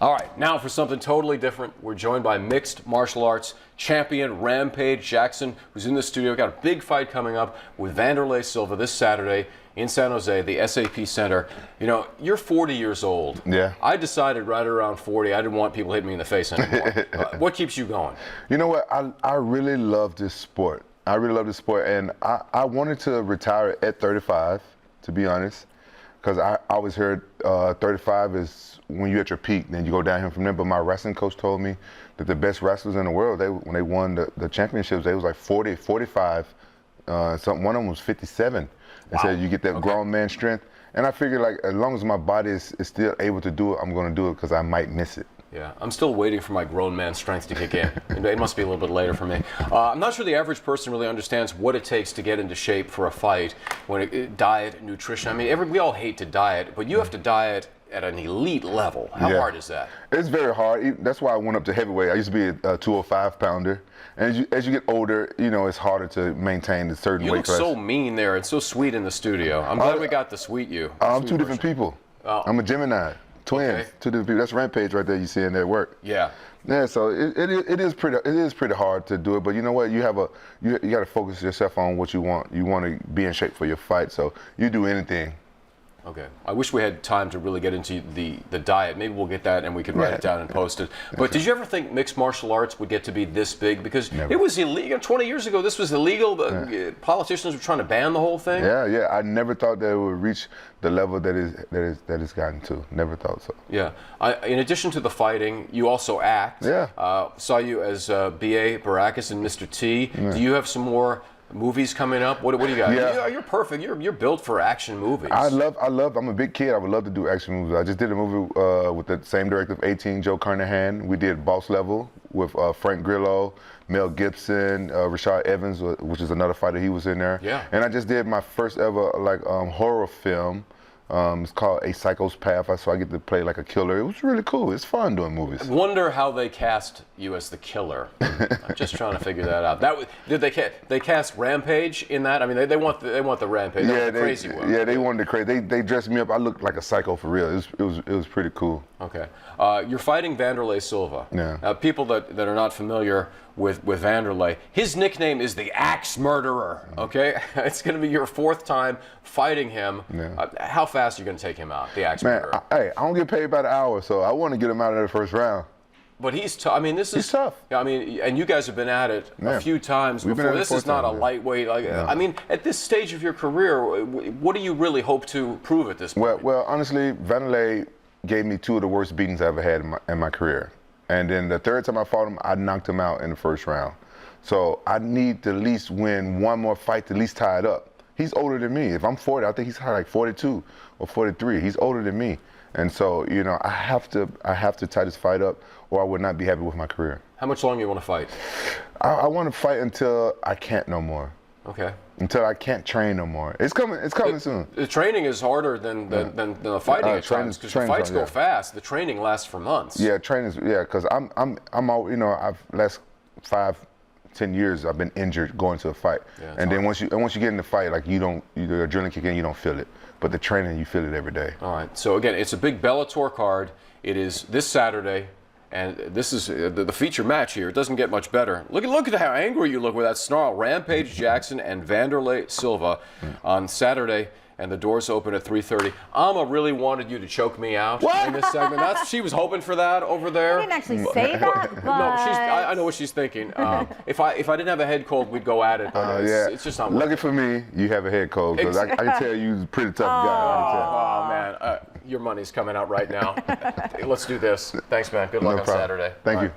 All right, now for something totally different. We're joined by mixed martial arts champion Rampage Jackson, who's in the studio. Got a big fight coming up with Wanderlei Silva this Saturday in San Jose, the SAP Center. You know, you're 40 years old. Yeah. I decided right around 40 I didn't want people hitting me in the face anymore. What keeps you going? You know what? I really love this sport. I really love this sport, and I wanted to retire at 35, to be honest, because I always heard 35 is when you're at your peak, then you go down here from there. But my wrestling coach told me that the best wrestlers in the world, when they won the championships, they was like 40, 45. One of them was 57. And said you get that grown man strength. And I figured, like, as long as my body is still able to do it, I'm going to do it because I might miss it. Yeah, I'm still waiting for my grown man strength to kick in. It must be a little bit later for me. I'm not sure the average person really understands what it takes to get into shape for a fight. Diet, nutrition. I mean, we all hate to diet, but you have to diet at an elite level. How hard is that? It's very hard. That's why I went up to heavyweight. I used to be a 205 pounder. And as you get older, you know, it's harder to maintain a certain weight class. You look so mean there and so sweet in the studio. I'm glad we got to sweet you. I'm two different people. I'm a Gemini. Twins. Okay. Two different people. That's Rampage right there you see in their work. Yeah. Yeah, so it is pretty hard to do it, but you know what? You got to focus yourself on what you want. You want to be in shape for your fight, so you do anything. Okay. I wish we had time to really get into the diet. Maybe we'll get that and we could write it down and post it. But did you ever think mixed martial arts would get to be this big? Because it was illegal. 20 years ago, this was illegal. Politicians were trying to ban the whole thing. Yeah. I never thought that it would reach the level that it's gotten to. Never thought so. Yeah. In addition to the fighting, you also act. Yeah. Saw you as B.A. Baracus and Mr. T. Do you have some more movies coming up? What do you got? Yeah. You're perfect. You're built for action movies. I'm a big kid. I would love to do action movies. I just did a movie with the same director of 18, Joe Carnahan. We did Boss Level with Frank Grillo, Mel Gibson, Rashad Evans, which is another fighter. He was in there. Yeah. And I just did my first ever horror film. It's called A Psycho's Path, so I get to play like a killer. It was really cool. It's fun doing movies. I wonder how they cast you as the killer. I'm just trying to figure that out. Did they cast Rampage in that? I mean, they want the Rampage. The crazy one. Yeah, they wanted the crazy. They dressed me up. I looked like a psycho for real. It was pretty cool. Okay. You're fighting Wanderlei Silva. Yeah. People that are not familiar with Wanderlei, his nickname is the Axe Murderer. Okay. It's going to be your fourth time fighting him. Yeah. How fast are you going to take him out, the Axe Murderer? I don't get paid by the hour, so I want to get him out of the first round. But he's tough. I mean, he's tough. I mean, and you guys have been at it a few times before. This is not a lightweight. I mean, at this stage of your career, what do you really hope to prove at this point? Well, honestly, Wanderlei gave me two of the worst beatings I ever had in my career. And then the third time I fought him, I knocked him out in the first round. So I need to at least win one more fight to at least tie it up. He's older than me. If I'm 40, I think he's like 42 or 43. He's older than me. And so, you know, I have to tie this fight up, or I would not be happy with my career. How much longer you want to fight? I want to fight until I can't no more. Okay. Until I can't train no more. It's coming soon. The training is harder than the fighting at times, because the fights go fast. The training lasts for months. Yeah, because I'm all, you know, last 5-10 years I've been injured going to a fight. Yeah, and then once you get in the fight, like the adrenaline kick in, you don't feel it. But the training, you feel it every day. All right. So again, it's a big Bellator card. It is this Saturday. And this is the feature match here. It doesn't get much better. Look at how angry you look with that snarl. Rampage Jackson and Wanderlei Silva on Saturday, and the doors open at 3:30. Alma really wanted you to choke me out in this segment. She was hoping for that over there. I didn't actually say that, but... No, I know what she's thinking. If I didn't have a head cold, we'd go at it. But it's just not. Lucky for me, you have a head cold, because I can tell you're a pretty tough guy. Oh man, your money's coming out right now. Let's do this. Thanks, man. Good luck on Saturday. Thank you.